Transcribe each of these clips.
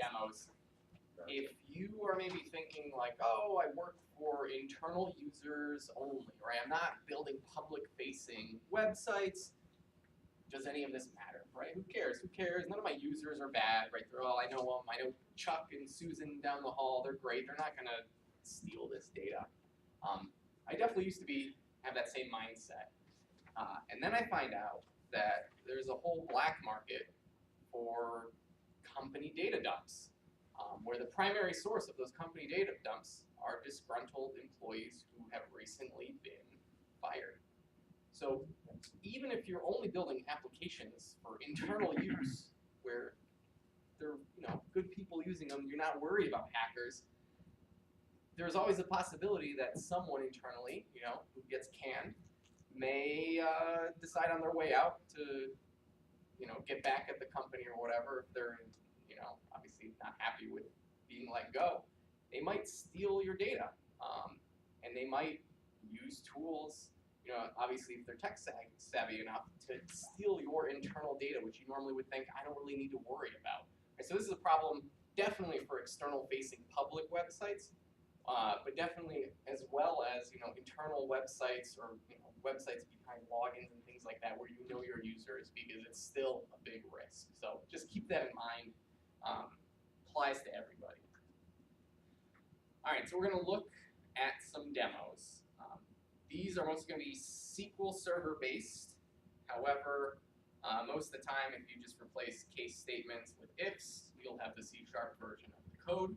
demos. If you are maybe thinking like, oh, I work for internal users only, right? I'm not building public-facing websites. Does any of this matter, right? Who cares? Who cares? None of my users are bad, right? They're all, I know them. I know Chuck and Susan down the hall. They're great. They're not gonna steal this data. I definitely used to have that same mindset, and then I find out that there's a whole black market for company data dumps, where the primary source of those company data dumps are disgruntled employees who have recently been fired. So even if you're only building applications for internal use, where they're good people using them, you're not worried about hackers, there's always a possibility that someone internally, who gets canned, may decide on their way out to, get back at the company or whatever. If they're, obviously not happy with being let go, they might steal your data, and they might use tools. Obviously, if they're tech savvy enough to steal your internal data, which you normally would think I don't really need to worry about. Right, so this is a problem definitely for external-facing public websites. But definitely as well as internal websites or websites behind logins and things like that where you know your users, because it's still a big risk. So just keep that in mind. Applies to everybody. All right, so we're going to look at some demos. These are mostly going to be SQL Server based. However, most of the time, if you just replace case statements with ifs, you'll have the C# version of the code.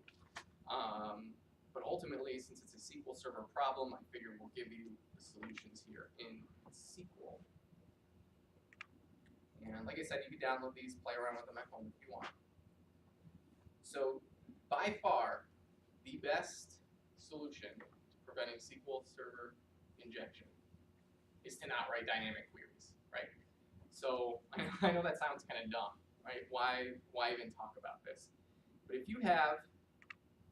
But ultimately, since it's a SQL Server problem, I figure we'll give you the solutions here in SQL. And like I said, you can download these, play around with them at home if you want. So by far, the best solution to preventing SQL Server injection is to not write dynamic queries, right? So I know that sounds kind of dumb, right? Why even talk about this? But if you have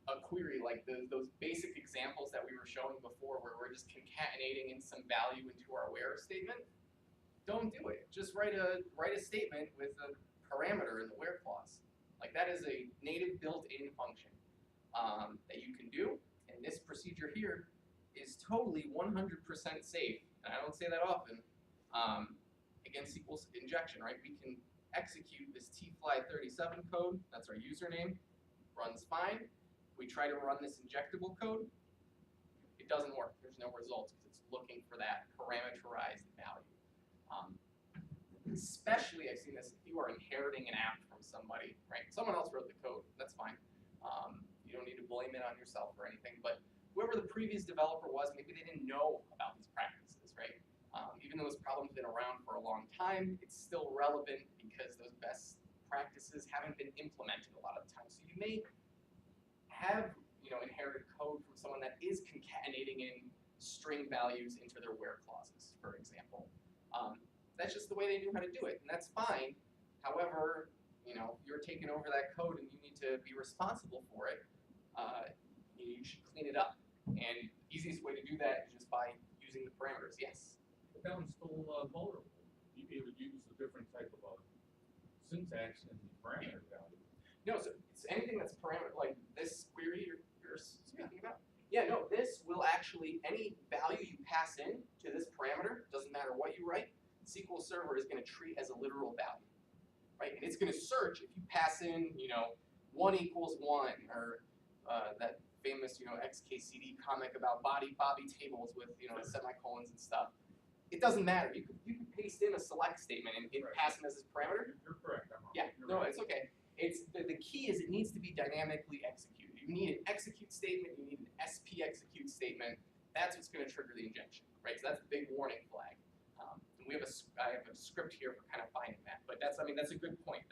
a query like those basic examples that we were showing before, where we're just concatenating in some value into our where statement, don't do it. Just write a statement with a parameter in the where clause. Like, that is a native built-in function that you can do, and this procedure here is totally 100% safe, and I don't say that often, against SQL injection, right? We can execute this tfly37 code, that's our username, runs fine. We try to run this injectable code, it doesn't work. There's no results because it's looking for that parameterized value. Especially, I've seen this if you are inheriting an app from somebody, right? Someone else wrote the code, that's fine. You don't need to blame it on yourself or anything, but whoever the previous developer was, maybe they didn't know about these practices, right? Even though this problem's been around for a long time, it's still relevant because those best practices haven't been implemented a lot of the time. So you may have inherited code from someone that is concatenating in string values into their where clauses, for example. That's just the way they knew how to do it, and that's fine. However, you're taking over that code and you need to be responsible for it. You should clean it up, and the easiest way to do that is just by using the parameters. Yes? But that one's still vulnerable. You'd be able to use a different type of syntax in the parameter value. No, so it's anything that's parameter, like this query you're speaking about. Yeah, no, this will actually, any value you pass in to this parameter, doesn't matter what you write, SQL Server is going to treat as a literal value, right? And it's going to search if you pass in, 1 equals 1, or that famous, XKCD comic about Bobby tables with, semicolons and stuff. It doesn't matter. You could paste in a select statement and pass in as this parameter. You're correct. Yeah, no, it's okay. It's the key is it needs to be dynamically executed. You need an execute statement. You need an SP execute statement. That's what's going to trigger the injection, right? So that's the big warning flag. And I have a script here for kind of finding that. But that's a good point.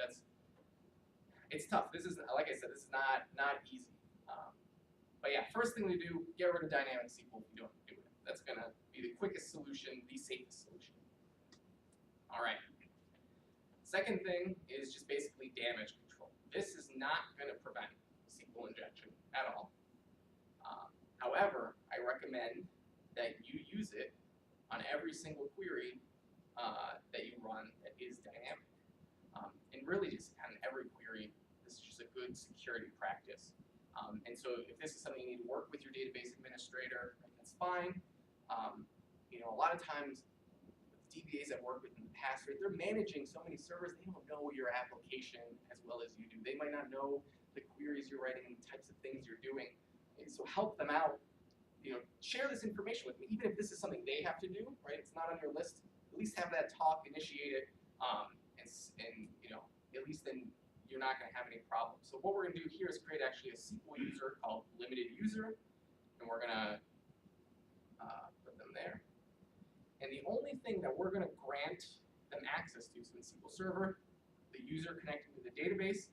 It's tough. This is, like I said, this is not easy. But yeah, first thing to do, get rid of dynamic SQL if you don't do it. That's going to be the quickest solution, the safest solution. All right. Second thing is just basically damage control. This is not going to prevent SQL injection at all. However, I recommend that you use it on every single query that you run that is dynamic. And really just on every query, this is just a good good security practice. And so if this is something you need to work with your database administrator, that's fine. You know, a lot of times, DBAs I've worked with in the past, right, they're managing so many servers, they don't know your application as well as you do. They might not know the queries you're writing and the types of things you're doing. And so help them out. You know, share this information with me, even if this is something they have to do, right? It's not on your list. At least have that talk, initiate it, and you know, at least then you're not going to have any problems. So what we're going to do here is create actually a SQL user called limited user, and we're going to put them there. And the only thing that we're going to grant them access to, so in SQL Server, the user connecting to the database,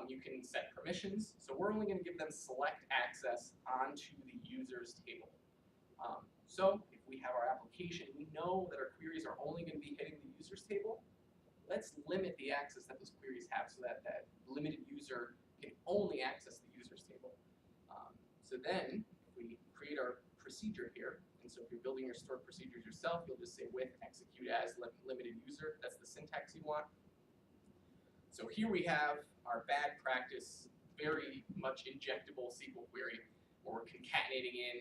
you can set permissions. So we're only going to give them select access onto the users table. So if we have our application, we know that our queries are only going to be hitting the users table. Let's limit the access that those queries have so that that limited user can only access the users table. So then if we create our procedure here, and so if you're building your stored procedures yourself, you'll just say with execute as limited user. That's the syntax you want. So here we have our bad practice, very much injectable SQL query, where we're concatenating in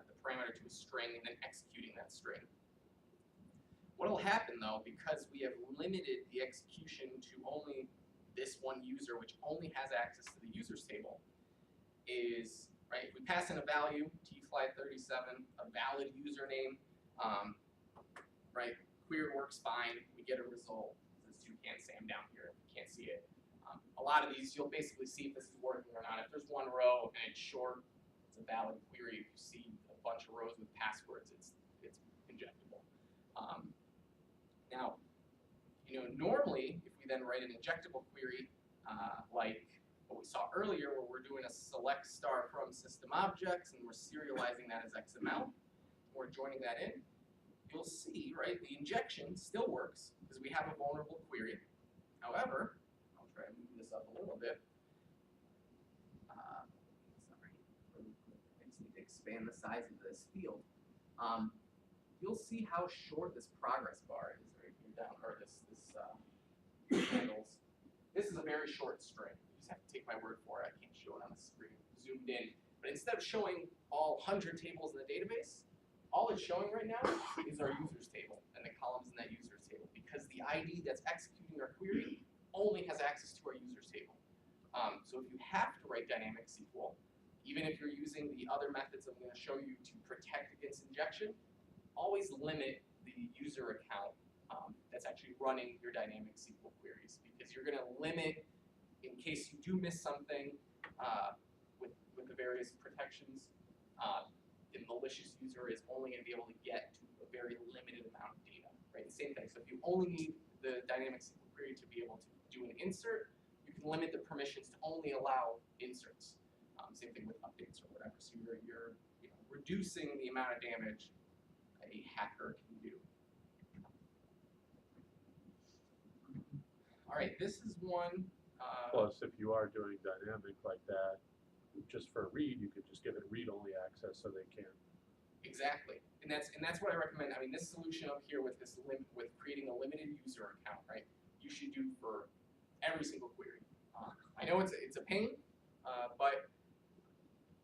the parameter to a string and then executing that string. What will happen though, because we have limited the execution to only this one user, which only has access to the users table, is, right, if we pass in a value, tfly37, a valid username, right, query works fine, we get a result. This toucan Sam down here, if you can't see it. A lot of these, you'll basically see if this is working or not. If there's one row and it's short, it's a valid query. If you see a bunch of rows with passwords, it's injectable. Now, you know, normally, if we then write an injectable query, like what we saw earlier, where we're doing a select star from system objects and we're serializing that as XML, we're joining that in, you'll see, right, the injection still works because we have a vulnerable query. However, I'll try to move this up a little bit. Sorry, I just need to expand the size of this field. You'll see how short this progress bar is right here down, or this handles. This is a very short string. You just have to take my word for it. I can't show it on the screen, zoomed in. But instead of showing all 100 tables in the database, all it's showing right now is our users table and the columns in that users table, because the ID that's executing our query only has access to our users table. So if you have to write dynamic SQL, even if you're using the other methods I'm going to show you to protect against injection, always limit the user account that's actually running your dynamic SQL queries, because you're going to limit, in case you do miss something with the various protections, the malicious user is only going to be able to get to a very limited amount of data, right? The same thing. So if you only need the dynamic SQL query to be able to do an insert, you can limit the permissions to only allow inserts. Same thing with updates or whatever. So you're you know, reducing the amount of damage a hacker can do. All right, this is one. Plus, if you are doing dynamic like that, just for read, you could just give it read-only access so they can. Exactly, and that's what I recommend. I mean, this solution up here with this with creating a limited user account, right? You should do for every single query. I know it's a pain, but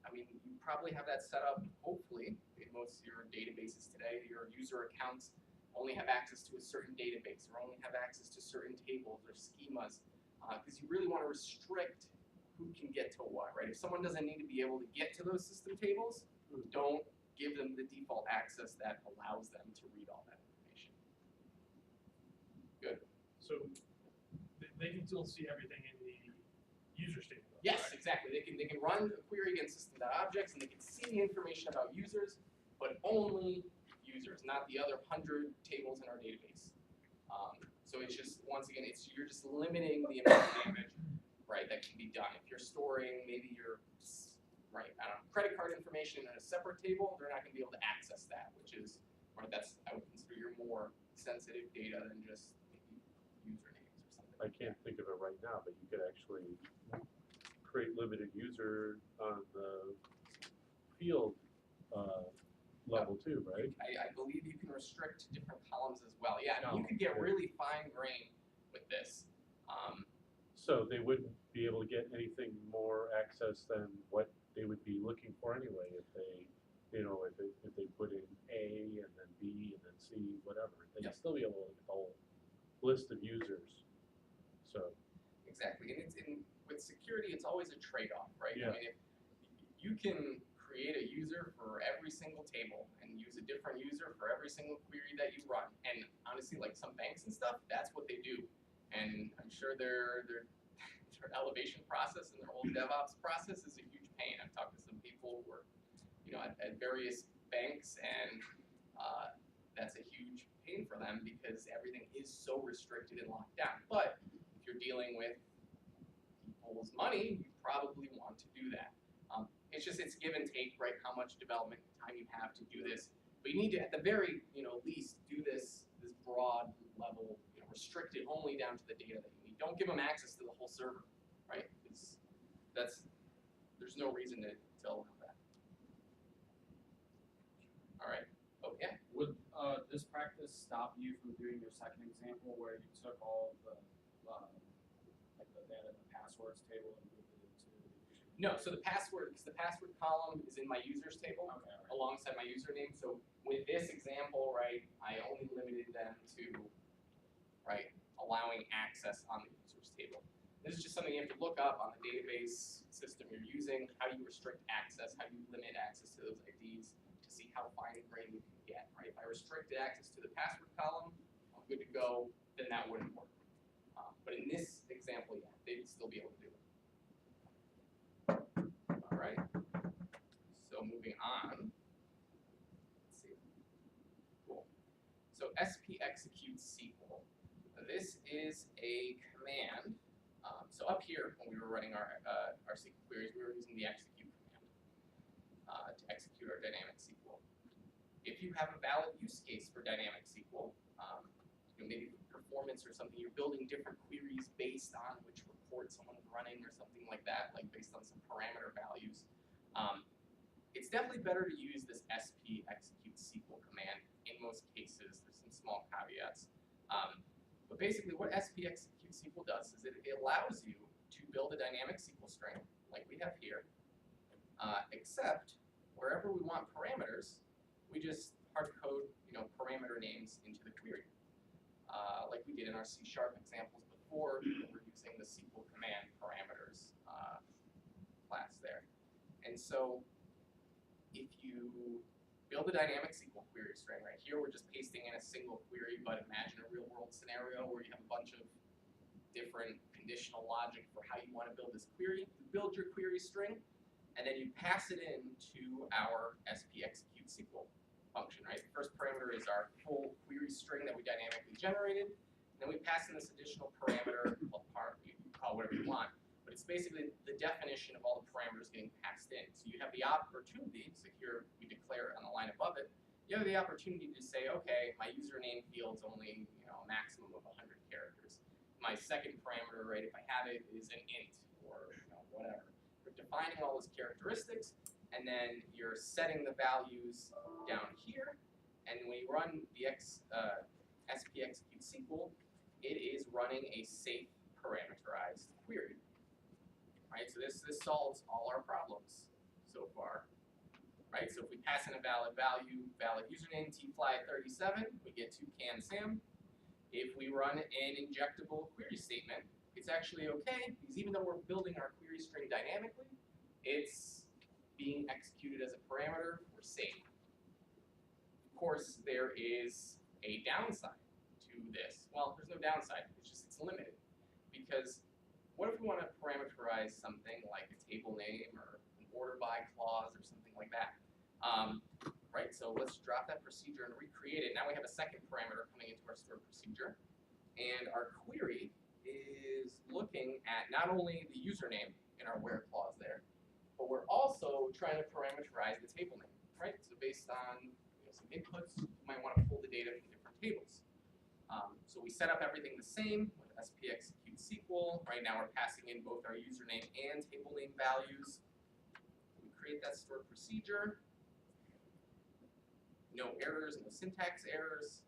I mean, you probably have that set up. Hopefully, in most of your databases today, your user accounts only have access to a certain database or only have access to certain tables or schemas, because you really want to restrict who can get to what, right? If someone doesn't need to be able to get to those system tables, don't give them the default access that allows them to read all that information. Good. So they can still see everything in the user table. Yes, right? exactly. They can run a query against system.objects and they can see the information about users, but only users, not the other 100 tables in our database. So it's just, once again, you're just limiting the amount of damage, right, that can be done. If you're storing maybe your, right, I don't know, credit card information in a separate table, they're not going to be able to access that, which is, right, that's, I would consider your more sensitive data than just maybe usernames or something. I can't think of it right now, but you could actually create limited user on the field level too, right? I believe you can restrict different columns as well. Yeah, I mean, you could get really fine-grained with this. So they wouldn't be able to get anything access then what they would be looking for anyway if they, you know, if they put in A and then B and then C, whatever, they'd Yep. still be able to look at the whole list of users. So, Exactly, and with security, it's always a trade-off, right? Yeah. I mean, if you can create a user for every single table and use a different user for every single query that you run, and honestly, like some banks and stuff, that's what they do. And I'm sure their elevation process and their whole DevOps process is a huge pain. I've talked to some people who are, you know, at various banks, and that's a huge pain for them because everything is so restricted and locked down. But if you're dealing with people's money, you probably want to do that. It's give and take, right? How much development time you have to do this, but you need to, at the very, least, do this broad level, restrict it only down to the data that you need. Don't give them access to the whole server, right? Because there's no reason to allow that. All right. Oh yeah. Would this practice stop you from doing your second example where you took all the like the data in the passwords table and moved it into the user? No. So the password column is in my users table. Okay. All right. Alongside my username. So with this example, right, I only limited them to, right, allowing access on the users table. This is just something you have to look up on the database system you're using. How do you restrict access? How do you limit access to those IDs to see how fine-grained you can get, right? If I restricted access to the password column, I'm good to go, then that wouldn't work. But in this example, yeah, they'd still be able to do it. All right. So moving on. Let's see. Cool. So SP execute SQL. This is a command. So up here, when we were running our SQL queries, we were using the execute command to execute our dynamic SQL. If you have a valid use case for dynamic SQL, maybe performance or something, you're building different queries based on which report someone's running or something like that, like based on some parameter values. It's definitely better to use this SP execute SQL command in most cases. There's some small caveats. But basically what SP execute SQL does is it allows you to build a dynamic SQL string like we have here, except wherever we want parameters, we just hard code parameter names into the query. Like we did in our C# examples before, we're using the SQL command parameters class there. And so if you build a dynamic SQL query string, right here we're just pasting in a single query, but imagine a real world scenario where you have a bunch of different conditional logic for how you want to build this query. You build your query string, and then you pass it in to our SP execute SQL function, right? The first parameter is our full query string that we dynamically generated. And then we pass in this additional parameter, well, you can call whatever you want, but it's basically the definition of all the parameters getting passed in. So you have the opportunity, so here we declare on the line above it, you have the opportunity to say, okay, my username field's only a maximum of 100 characters. My second parameter, right, if I have it, is an int or whatever. You're defining all those characteristics, and then you're setting the values down here. And when you run the SP execute SQL, it is running a safe parameterized query. Right, so this solves all our problems so far. Right, so if we pass in a valid value, valid username, tfly37, we get to CanSam. If we run an injectable query statement, it's actually okay, because even though we're building our query string dynamically, it's being executed as a parameter, we're safe. Of course, there is a downside to this. Well, there's no downside, it's limited. Because what if we want to parameterize something like a table name or an order by clause or something like that? Right, so let's drop that procedure and recreate it. Now we have a second parameter coming into our stored procedure. And our query is looking at not only the username in our where clause there, but we're also trying to parameterize the table name, right? So based on some inputs, you might want to pull the data from different tables. So we set up everything the same with SP execute SQL. Right now we're passing in both our username and table name values. We create that stored procedure. No errors, no syntax errors,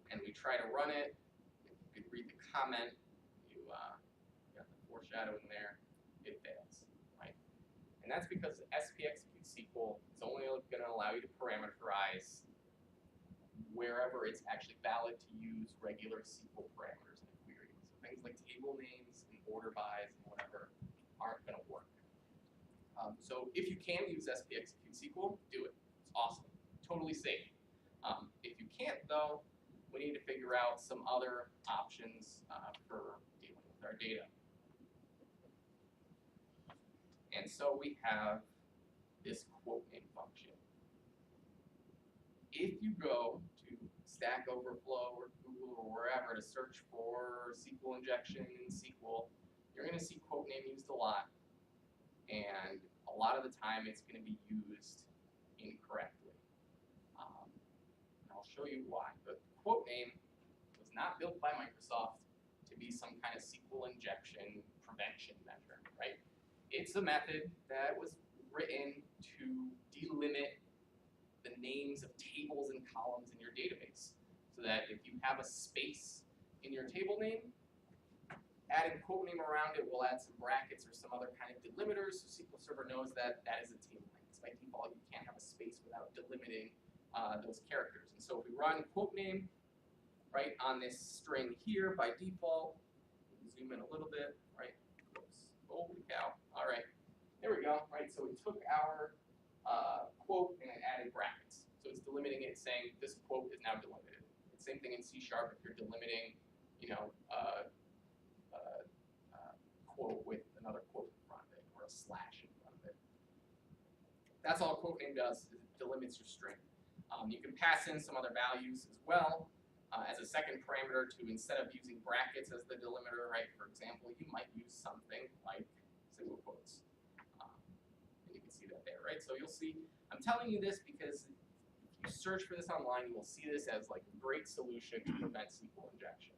and we try to run it. If you could read the comment, you got the foreshadowing there. It fails, right? And that's because SPXecute SQL is only going to allow you to parameterize wherever it's actually valid to use regular SQL parameters in a query. So things like table names and order bys and whatever aren't going to work. So if you can use SPXecute SQL, do it. It's awesome. Totally safe. If you can't, though, we need to figure out some other options for dealing with our data. And so we have this quote name function. If you go to Stack Overflow or Google or wherever to search for SQL injection in SQL, you're going to see quote name used a lot. And a lot of the time it's going to be used incorrectly. And I'll show you why. But quote name was not built by Microsoft to be some kind of SQL injection prevention measure, right? It's a method that was written to delimit the names of tables and columns in your database, so that if you have a space in your table name, adding quote name around it will add some brackets or some other kind of delimiters, so SQL Server knows that that is a table name. Because by default, you can't have a space without delimiting those characters. And so if we run quote name right on this string here by default, we can zoom in a little bit, right? Whoops. Holy cow! All right, there we go. Right, so we took our quote and added brackets. So it's delimiting it, saying this quote is now delimited. Same thing in C# if you're delimiting, quote with another quote in front of it or a slash in front of it. That's all quote name does, is it delimits your string. You can pass in some other values as well as a second parameter to, instead of using brackets as the delimiter, right? For example, you might use something like single quotes. And you can see that there, right? So you'll see, I'm telling you this because if you search for this online, you will see this as like a great solution to prevent SQL injection.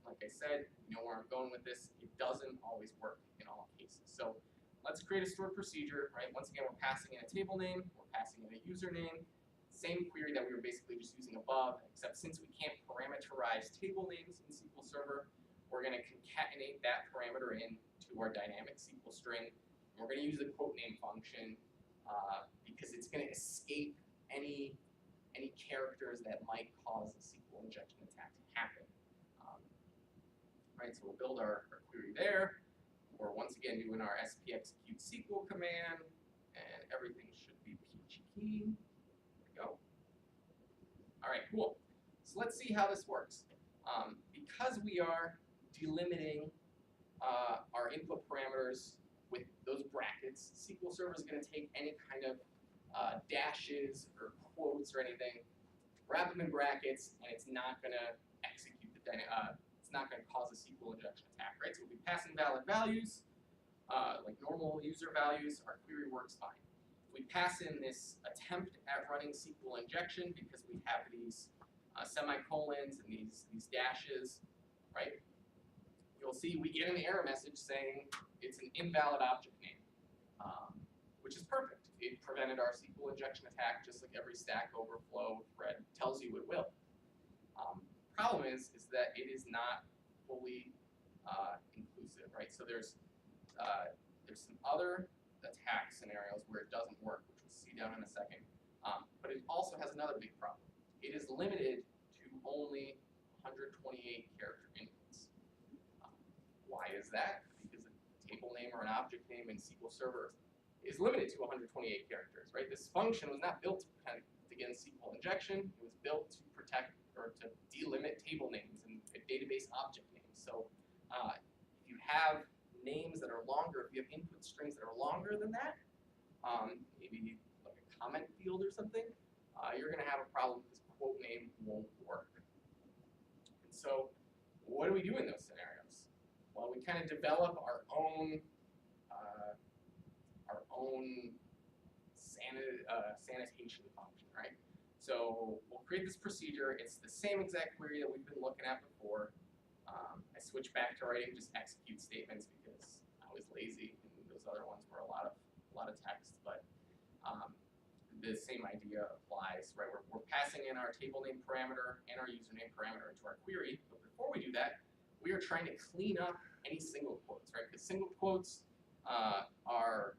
Like I said, you know where I'm going with this. It doesn't always work in all cases. So let's create a stored procedure, right? Once again, we're passing in a table name, we're passing in a username, same query that we were basically just using above, except since we can't parameterize table names in SQL Server, we're going to concatenate that parameter into our dynamic SQL string. And we're going to use the quote name function because it's going to escape any characters that might cause a SQL injection attack to happen. Right, so we'll build our query there. We're once again doing our SPXecute SQL command, and everything should be peachy keen. There we go. All right, cool. So let's see how this works. Because we are delimiting our input parameters with those brackets, SQL Server is going to take any kind of dashes or quotes or anything, wrap them in brackets, and it's not going to execute the it's not going to cause a SQL injection attack, right? So we'll be passing valid values, like normal user values, our query works fine. We pass in this attempt at running SQL injection because we have these semicolons and these dashes, right? You'll see we get an error message saying it's an invalid object name, which is perfect. It prevented our SQL injection attack just like every Stack Overflow thread tells you it will. Problem is that it is not fully inclusive, right? So there's some other attack scenarios where it doesn't work, which we'll see down in a second. But it also has another big problem. It is limited to only 128 character inputs. Why is that? Because a table name or an object name in SQL Server is limited to 128 characters, right? This function was not built to protect against SQL injection. It was built to protect or to delimit table names and database object names. So if you have names that are longer, if you have input strings that are longer than that, maybe like a comment field or something, you're going to have a problem because quote name won't work. And so what do we do in those scenarios? Well, we kind of develop our own sanitation function, right? So we'll create this procedure. It's the same exact query that we've been looking at before. I switched back to writing just execute statements because I was lazy, and those other ones were a lot of text. But the same idea applies, right? We're passing in our table name parameter and our username parameter into our query. But before we do that, we are trying to clean up any single quotes, right? Because single quotes are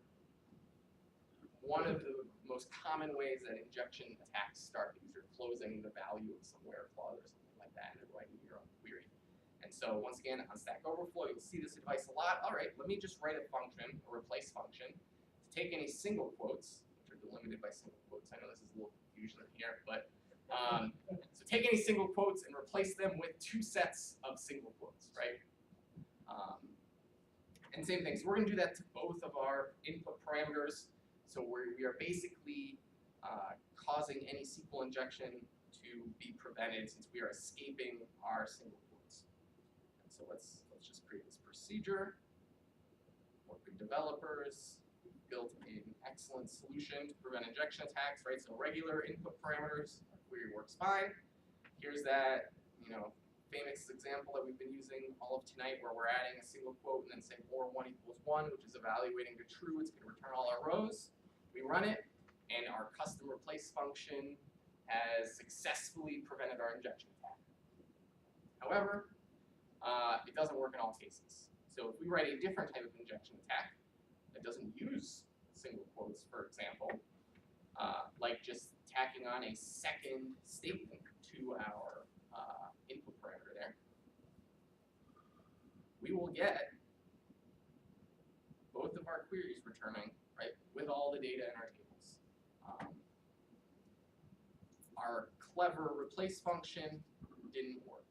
one of the most common ways that injection attacks start, because you're closing the value of some where clause or something like that and then writing your own query. And so once again, on Stack Overflow, you'll see this advice a lot. All right, let me just write a function, a replace function, to take any single quotes, which are delimited by single quotes. I know this is a little confusion here, but so take any single quotes and replace them with 2 sets of single quotes, right? And same thing, so we're gonna do that to both of our input parameters. So we are basically causing any SQL injection to be prevented since we are escaping our single quotes. And so let's just create this procedure. We're good developers. We've built an excellent solution to prevent injection attacks, right? So regular input parameters, our query works fine. Here's that, famous example that we've been using all of tonight, where we're adding a single quote and then saying or 1 equals 1, which is evaluating to true. It's going to return all our rows. We run it, and our custom replace function has successfully prevented our injection attack. However, it doesn't work in all cases. So if we write a different type of injection attack that doesn't use single quotes, for example, like just tacking on a second statement to our input parameter there, we will get both of our queries returning, right, with all the data in our tables. Our clever replace function didn't work.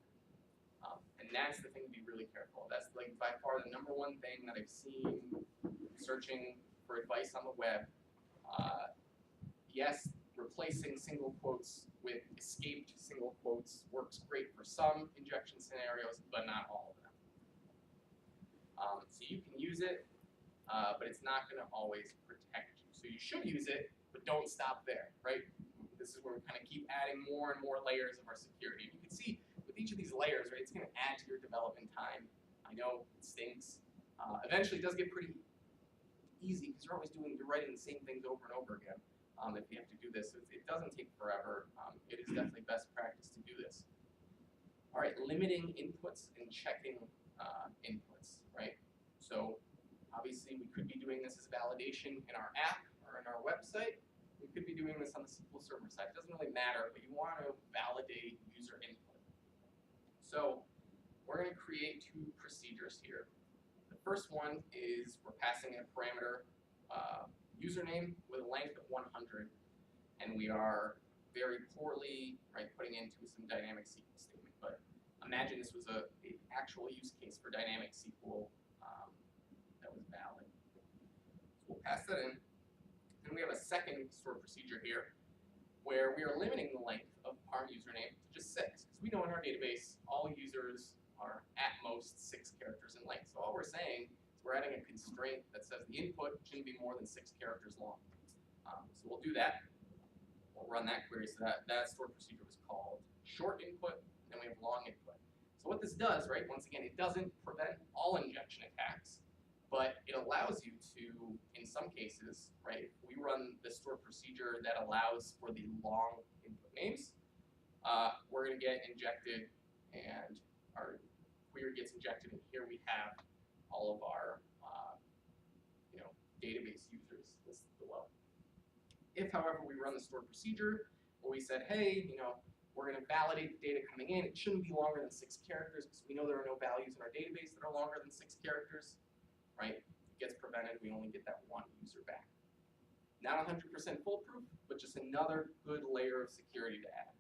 And that's the thing to be really careful of. That's like by far the #1 thing that I've seen searching for advice on the web. Yes, replacing single quotes with escaped single quotes works great for some injection scenarios, but not all of them. So you can use it, but it's not going to always protect you. So you should use it, but don't stop there, right? This is where we kind of keep adding more and more layers of our security. And you can see with each of these layers, right, it's going to add to your development time. I know it stinks. Eventually, it does get pretty easy because you're writing the same things over and over again. If you have to do this, it doesn't take forever. It is definitely best practice to do this. All right, limiting inputs and checking inputs, right? So obviously, we could be doing this as validation in our app or in our website. We could be doing this on the SQL Server side. It doesn't really matter, but you want to validate user input. So we're going to create 2 procedures here. The first one is we're passing a parameter username with a length of 100, and we are very poorly putting into some dynamic SQL statement. But imagine this was an actual use case for dynamic SQL that was valid. So we'll pass that in. And we have a second stored procedure here where we are limiting the length of our username to just 6. Because we know in our database, all users are at most 6 characters in length. So all we're saying is we're adding a constraint that says the input shouldn't be more than 6 characters long. So we'll do that. We'll run that query. So that stored procedure was called short input, and then we have long input. So what this does, right, once again, it doesn't prevent all injection attacks, but it allows you to, in some cases, right, if we run the stored procedure that allows for the long input names, we're going to get injected, and our query gets injected, and here we have all of our database users listed below. If, however, we run the stored procedure where we said, hey, we're going to validate the data coming in, it shouldn't be longer than 6 characters because we know there are no values in our database that are longer than 6 characters, right? It gets prevented, we only get that 1 user back. Not 100% foolproof, but just another good layer of security to add.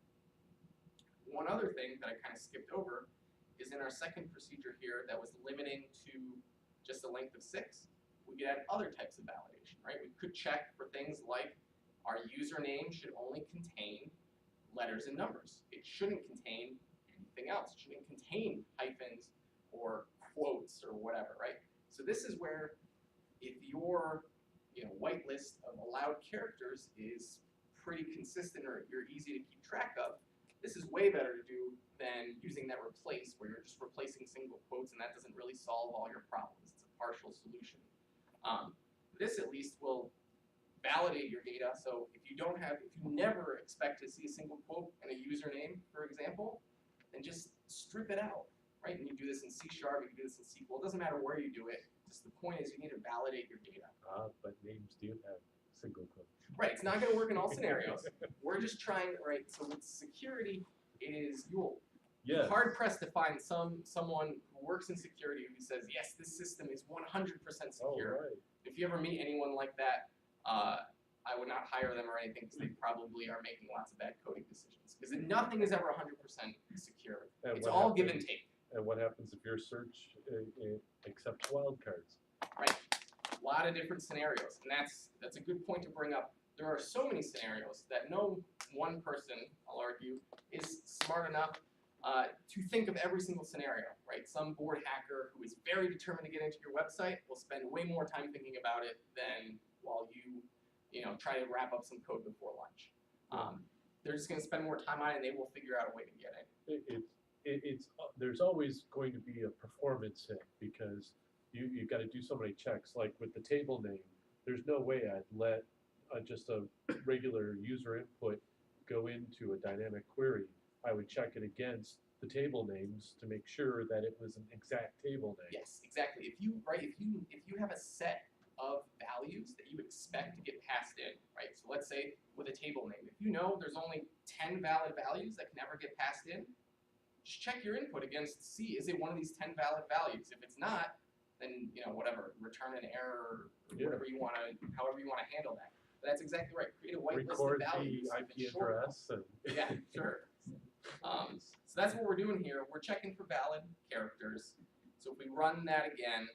One other thing that I kind of skipped over is in our second procedure here that was limiting to just a length of 6, we could add other types of validation, right? We could check for things like our username should only contain letters and numbers. It shouldn't contain anything else. It shouldn't contain hyphens or quotes or whatever, right? So this is where if your whitelist of allowed characters is pretty consistent or you're easy to keep track of, this is way better to do than using that replace where you're just replacing single quotes and that doesn't really solve all your problems. It's a partial solution. This at least will validate your data. So if you never expect to see a single quote in a username, for example, then just strip it out, right? And you do this in C#, you can do this in SQL. It doesn't matter where you do it, Just the point is you need to validate your data. But names do have single quotes. Right, it's not going to work in all scenarios. We're just trying, right, so with security is you'll be Yes. hard pressed to find someone who works in security who says, yes, this system is 100% Oh, secure. right. If you ever meet anyone like that, I would not hire them or anything because they probably are making lots of bad coding decisions. Because nothing is ever 100% secure. And It's what all give and happens- take. And what happens if your search accepts wildcards? Right. A lot of different scenarios, and that's a good point to bring up. There are so many scenarios that no one person, I'll argue, is smart enough to think of every single scenario, right? Some bored hacker who is very determined to get into your website will spend way more time thinking about it than while you know, try to wrap up some code before lunch. They're just going to spend more time on it, and they will figure out a way to get in. There's always going to be a performance hit because you've got to do so many checks. Like with the table name, there's no way I'd let just a regular user input go into a dynamic query. I would check it against the table names to make sure that it was an exact table name. Yes, exactly. If you have a set of values that you expect to get passed in, right? So let's say with a table name, if you know there's only 10 valid values that can never get passed in, just check your input against see, is it one of these 10 valid values? If it's not, then whatever, return an error or whatever you want to, however you want to handle that. But that's exactly right. Create a whitelist of Record values. the if IP it's short enough. address and Yeah, sure. So that's what we're doing here. We're checking for valid characters. So if we run that again,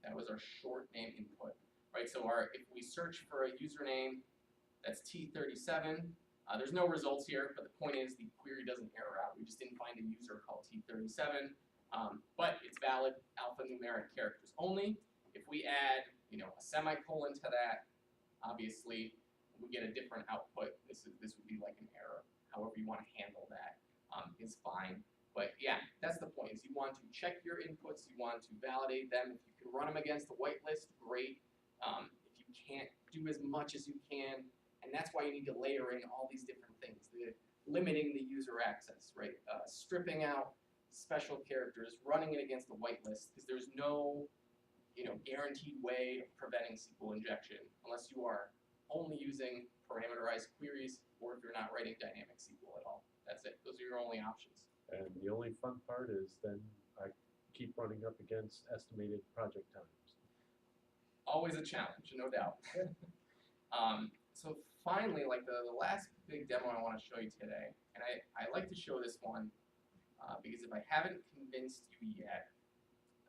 that was our short name input, right? So if we search for a username that's T37, there's no results here, but the point is the query doesn't error out. We just didn't find a user called T37, but it's valid alphanumeric characters only. If we add, a semicolon to that, obviously we get a different output. This would be like an error. However you want to handle that is fine. But yeah, that's the point. Is you want to check your inputs. You want to validate them. If you can run them against a whitelist, great. If you can't, do as much as you can. And that's why you need to layer in all these different things. Limiting the user access, right? Stripping out special characters, running it against a whitelist, because there's no, guaranteed way of preventing SQL injection unless you are only using parameterized queries or if you're not writing dynamic SQL at all. That's it. Those are your only options. And the only fun part is then I keep running up against estimated project times. Always a challenge, no doubt. So finally, like the last big demo I want to show you today, and I like to show this one because if I haven't convinced you yet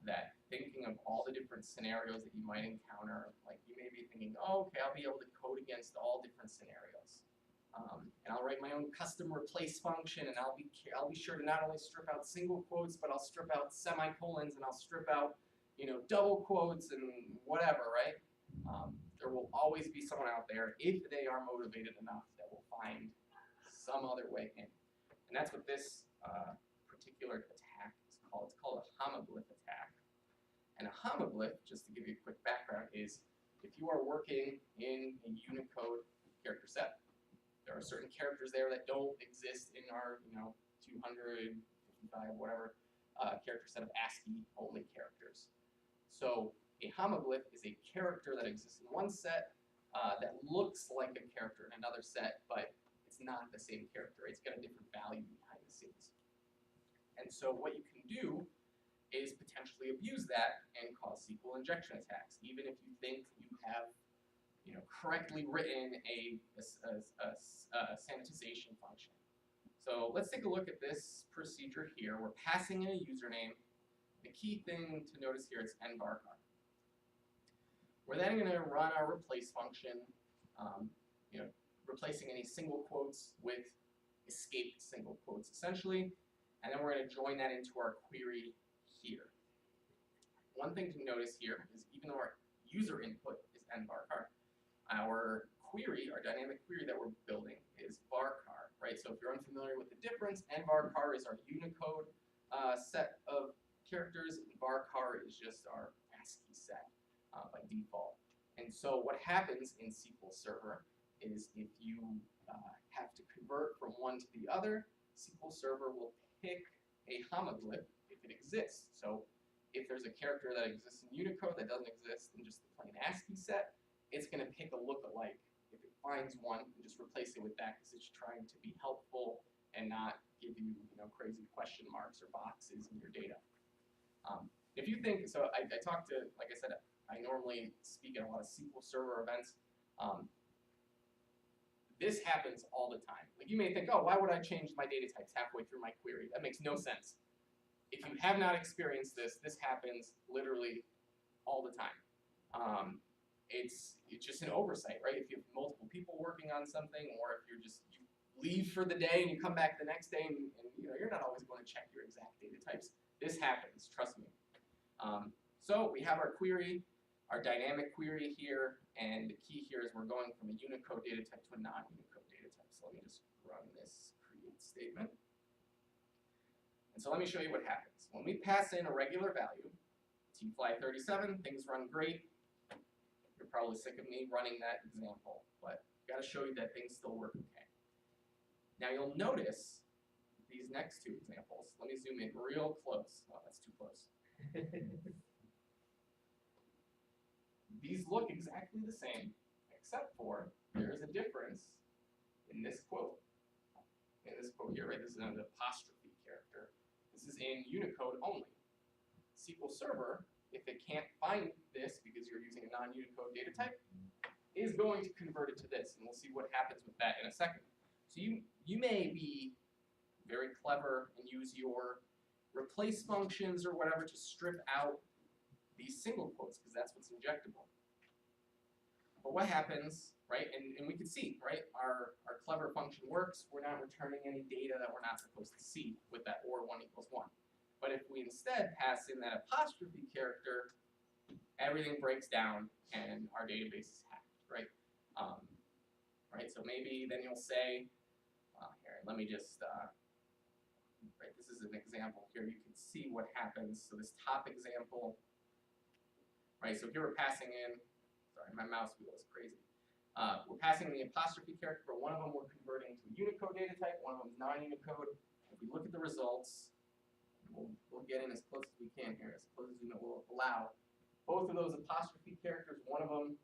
that thinking of all the different scenarios that you might encounter, like you may be thinking, oh, okay, I'll be able to code against all different scenarios. And I'll write my own custom replace function, and I'll be sure to not only strip out single quotes, but I'll strip out semicolons, and I'll strip out, double quotes and whatever, right? There will always be someone out there, if they are motivated enough, that will find some other way in. And that's what this particular attack is called. It's called a homoglyph attack. And a homoglyph, just to give you a quick background, is if you are working in a Unicode character set, there are certain characters there that don't exist in our, 255, whatever, character set of ASCII-only characters. So a homoglyph is a character that exists in one set that looks like a character in another set, but it's not the same character. It's got a different value behind the scenes. And so what you can do is potentially abuse that and cause SQL injection attacks, even if you think you have correctly written a sanitization function. So let's take a look at this procedure here. We're passing in a username. The key thing to notice here is nvarchar. We're then going to run our replace function, replacing any single quotes with escaped single quotes, essentially. And then we're going to join that into our query here. One thing to notice here is even though our user input is nvarchar, our query, our dynamic query that we're building is varchar, right? So if you're unfamiliar with the difference, nvarchar is our Unicode set of characters, and varchar is just our ASCII set by default. And so what happens in SQL Server is if you have to convert from one to the other, SQL Server will pick a homoglyph if it exists. So if there's a character that exists in Unicode that doesn't exist in just the plain ASCII set, it's going to pick a lookalike if it finds one and just replace it with that because it's trying to be helpful and not give you, crazy question marks or boxes in your data. If you think, so I talk to, like I said, I normally speak at a lot of SQL Server events. This happens all the time. Like you may think, oh, why would I change my data types halfway through my query? That makes no sense. If you have not experienced this, this happens literally all the time. It's just an oversight, right? If you have multiple people working on something, or if you leave for the day and you come back the next day and you're not always going to check your exact data types. This happens, trust me. So we have our query, our dynamic query here, and the key here is we're going from a Unicode data type to a non-Unicode data type. So let me just run this create statement. And so let me show you what happens. When we pass in a regular value, tfly37, things run great. You're probably sick of me running that example, but I've got to show you that things still work okay. Now you'll notice these next two examples. Let me zoom in real close. Oh, that's too close. These look exactly the same, except for there's a difference in this quote. In this quote here, right? This is an apostrophe character. This is in Unicode only. SQL Server, if it can't find this because you're using a non-Unicode data type, is going to convert it to this, and we'll see what happens with that in a second. So you may be very clever and use your replace functions or whatever to strip out these single quotes because that's what's injectable. But what happens, right, and we can see, right, our clever function works. We're not returning any data that we're not supposed to see with that or 1 equals 1. But if we instead pass in that apostrophe character, everything breaks down and our database is hacked, right? Right, so maybe then you'll say, here, let me just, right, this is an example here. You can see what happens. So this top example, right, so here we're passing in, sorry, my mouse wheel is crazy. We're passing the apostrophe character, but one of them we're converting to a Unicode data type, one of them is non-Unicode. If we look at the results, we'll get in as close as we can here, as close as we will allow. Both of those apostrophe characters, one of them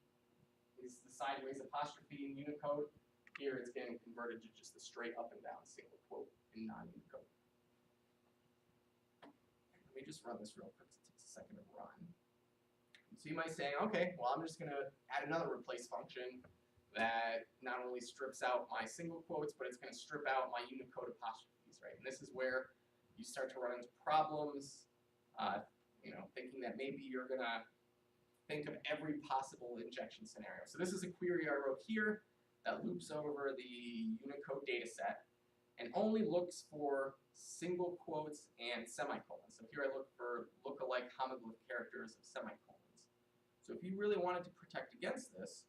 is the sideways apostrophe in Unicode. Here it's getting converted to just a straight up and down single quote in non-Unicode. Let me just run this real quick because it takes a second to run. So you might say, okay, well I'm just going to add another replace function that not only strips out my single quotes, but it's going to strip out my Unicode apostrophes, right? And this is where you start to run into problems, thinking that maybe you're going to think of every possible injection scenario. So this is a query I wrote here that loops over the Unicode data set and only looks for single quotes and semicolons. So here I look for lookalike homoglyph characters of semicolons. So if you really wanted to protect against this,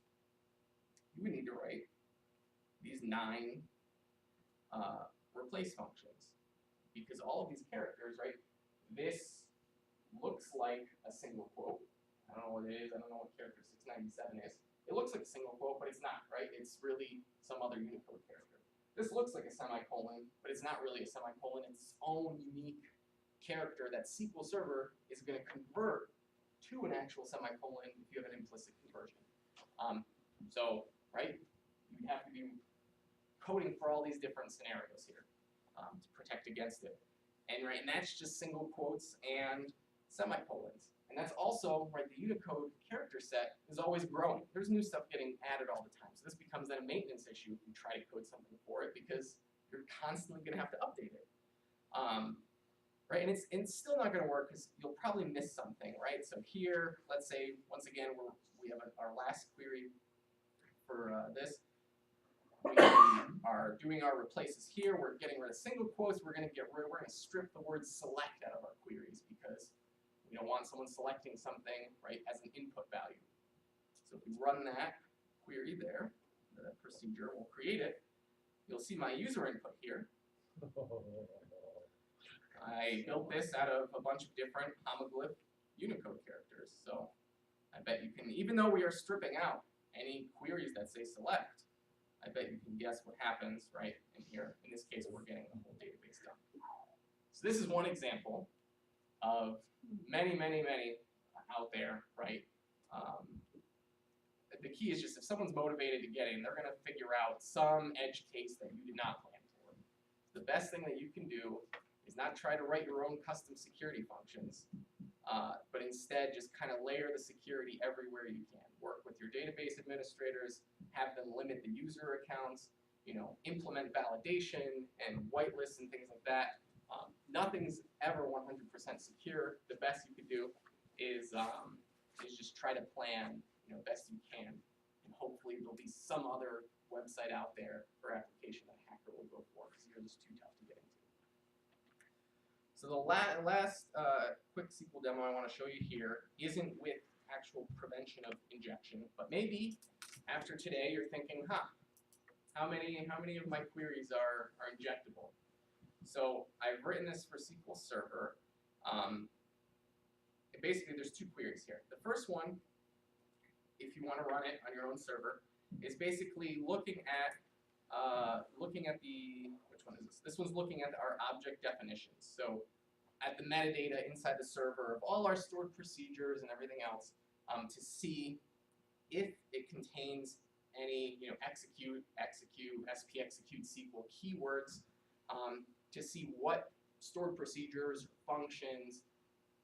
you would need to write these 9 replace functions. Because all of these characters, right, this looks like a single quote. I don't know what it is. I don't know what character 697 is. It looks like a single quote, but it's not, right? It's really some other Unicode character. This looks like a semicolon, but it's not really a semicolon. It's its own unique character that SQL Server is going to convert to an actual semicolon if you have an implicit conversion. So, right, you have to be coding for all these different scenarios here to protect against it. And that's just single quotes and semicolons. And that's also, right, the Unicode character set is always growing. There's new stuff getting added all the time. So this becomes then a maintenance issue if you try to code something for it because you're constantly going to have to update it. Right, and it's still not going to work because you'll probably miss something, right? So here, let's say, once again, we have our last query for this. We are doing our replaces here. We're getting rid of single quotes. We're going to strip the word select out of our queries because we don't want someone selecting something, right, as an input value. So if we run that query there, the procedure will create it. You'll see my user input here. I built this out of a bunch of different homoglyph Unicode characters. So I bet you can, even though we are stripping out any queries that say select, I bet you can guess what happens, right, in here. In this case, we're getting the whole database done. So this is one example of many, many, many out there, right? The key is just if someone's motivated to get in, they're gonna figure out some edge case that you did not plan for. The best thing that you can do is not try to write your own custom security functions, but instead just kind of layer the security everywhere you can. Work with your database administrators, have them limit the user accounts, implement validation and whitelists and things like that. Nothing's ever 100% secure. The best you could do is just try to plan best you can, and hopefully there'll be some other website out there or application that a hacker will go for because you're just too tough to get into. So the last quick SQL demo I want to show you here isn't with actual prevention of injection, but maybe after today you're thinking, how many of my queries are injectable? So I've written this for SQL Server. Basically, there's two queries here. The first one, if you want to run it on your own server, is basically looking at the, which one is this? This one's looking at our object definitions. So at the metadata inside the server of all our stored procedures and everything else, to see if it contains any execute, SP execute SQL keywords, to see what stored procedures, functions,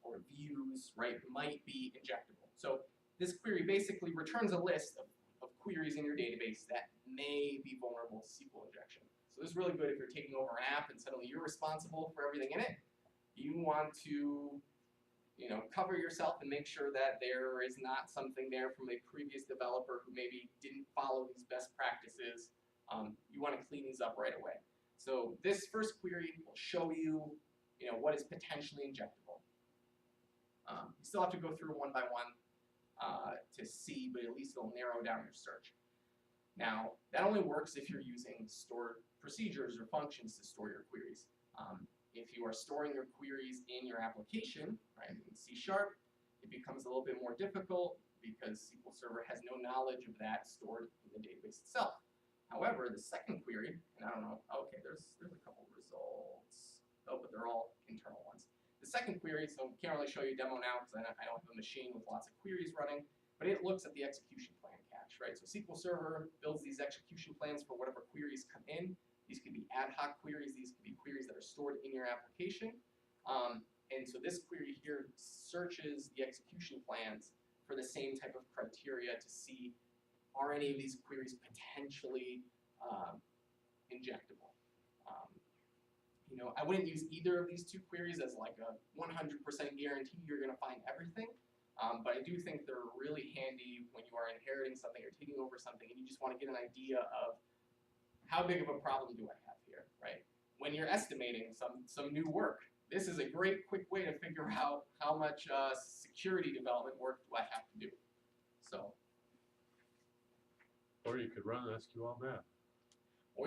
or views, right, might be injectable. So this query basically returns a list of queries in your database that may be vulnerable to SQL injection. So this is really good if you're taking over an app and suddenly you're responsible for everything in it. You want to cover yourself and make sure that there is not something there from a previous developer who maybe didn't follow these best practices. You want to clean these up right away. So this first query will show you, what is potentially injectable. You still have to go through one by one to see, but at least it'll narrow down your search. Now, that only works if you're using stored procedures or functions to store your queries. If you are storing your queries in your application, right, in C#, it becomes a little bit more difficult because SQL Server has no knowledge of that stored in the database itself. However, the second query, and I don't know, okay, there's a couple results. Oh, but they're all internal ones. The second query, so I can't really show you a demo now because I don't have a machine with lots of queries running, but it looks at the execution plan cache, right? So SQL Server builds these execution plans for whatever queries come in. These could be ad hoc queries. These could be queries that are stored in your application. And so this query here searches the execution plans for the same type of criteria to see, are any of these queries potentially injectable? I wouldn't use either of these two queries as like a 100% guarantee you're going to find everything. But I do think they're really handy when you are inheriting something or taking over something and you just want to get an idea of how big of a problem do I have here, right? When you're estimating some new work, this is a great quick way to figure out how much security development work do I have to do. So. Or you could run an SQL map. Or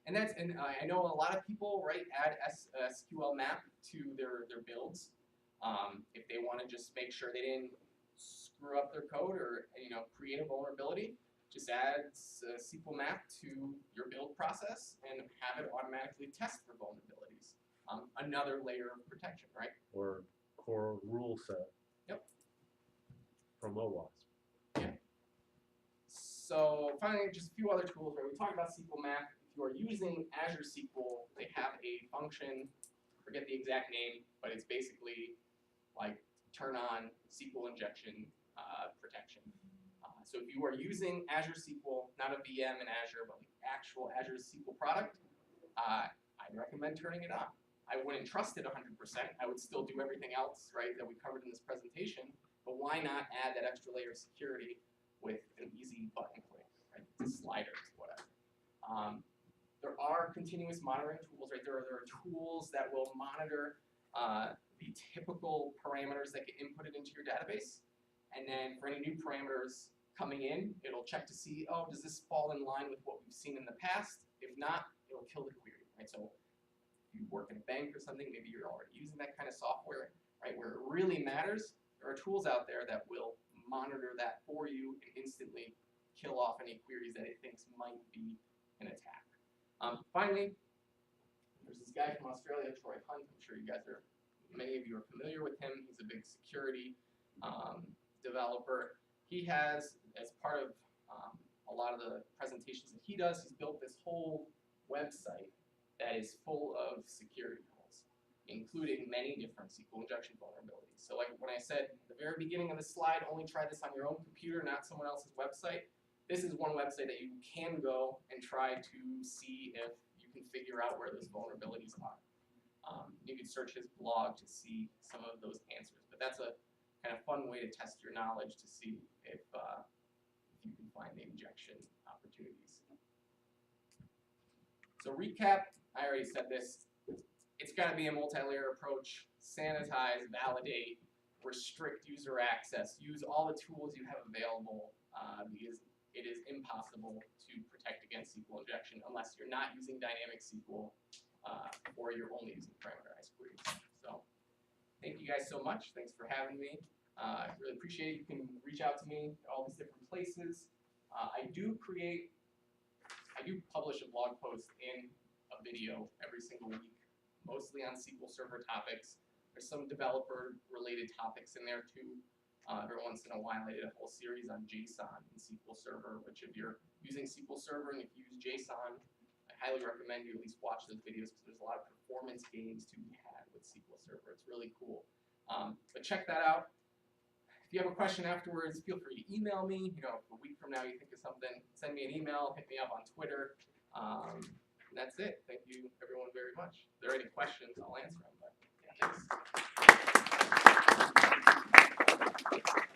and I know a lot of people add SQL map to their builds if they want to just make sure they didn't screw up their code or create a vulnerability. Just add a SQL map to your build process and have it automatically test for vulnerabilities. Another layer of protection, right? Or core rule set. Yep. From OWASP. Yeah. So finally, just a few other tools. Right? We talked about SQL map. If you are using Azure SQL, they have a function. Forget the exact name, but it's basically like turn on SQL injection protection. So if you are using Azure SQL, not a VM in Azure, but the actual Azure SQL product, I'd recommend turning it on. I wouldn't trust it 100%. I would still do everything else, right, that we covered in this presentation. But why not add that extra layer of security with an easy button click, right? It's a slider, whatever. There are continuous monitoring tools, right? There are tools that will monitor the typical parameters that get inputted into your database. And then for any new parameters coming in, it'll check to see, oh, does this fall in line with what we've seen in the past? If not, it'll kill the query, right? So if you work in a bank or something, maybe you're already using that kind of software, right? Where it really matters, there are tools out there that will monitor that for you and instantly kill off any queries that it thinks might be an attack. Finally, there's this guy from Australia, Troy Hunt. I'm sure you guys are Many of you are familiar with him. He's a big security developer. He has, as part of a lot of the presentations that he does, he's built this whole website that is full of security holes, including many different SQL injection vulnerabilities. So like when I said at the very beginning of the slide, only try this on your own computer, not someone else's website. This is one website that you can go and try to see if you can figure out where those vulnerabilities are. You can search his blog to see some of those answers, but that's a kind of fun way to test your knowledge to see if you can find the injection opportunities. So recap, I already said this, it's got to be a multi-layer approach, sanitize, validate, restrict user access, use all the tools you have available because it is impossible to protect against SQL injection unless you're not using dynamic SQL or you're only using parameterized queries. So thank you guys so much. Thanks for having me. I really appreciate it. You can reach out to me at all these different places. I do publish a blog post in a video every single week, mostly on SQL Server topics. There's some developer-related topics in there too. Every once in a while, I did a whole series on JSON in SQL Server, which if you're using SQL Server and if you use JSON, I highly recommend you at least watch those videos because there's a lot of performance gains to be had with SQL Server. It's really cool. But check that out. If you have a question afterwards, feel free to email me. You know, if a week from now you think of something, send me an email, hit me up on Twitter. And that's it. Thank you, everyone, very much. If there are any questions, I'll answer them. But yeah, thanks.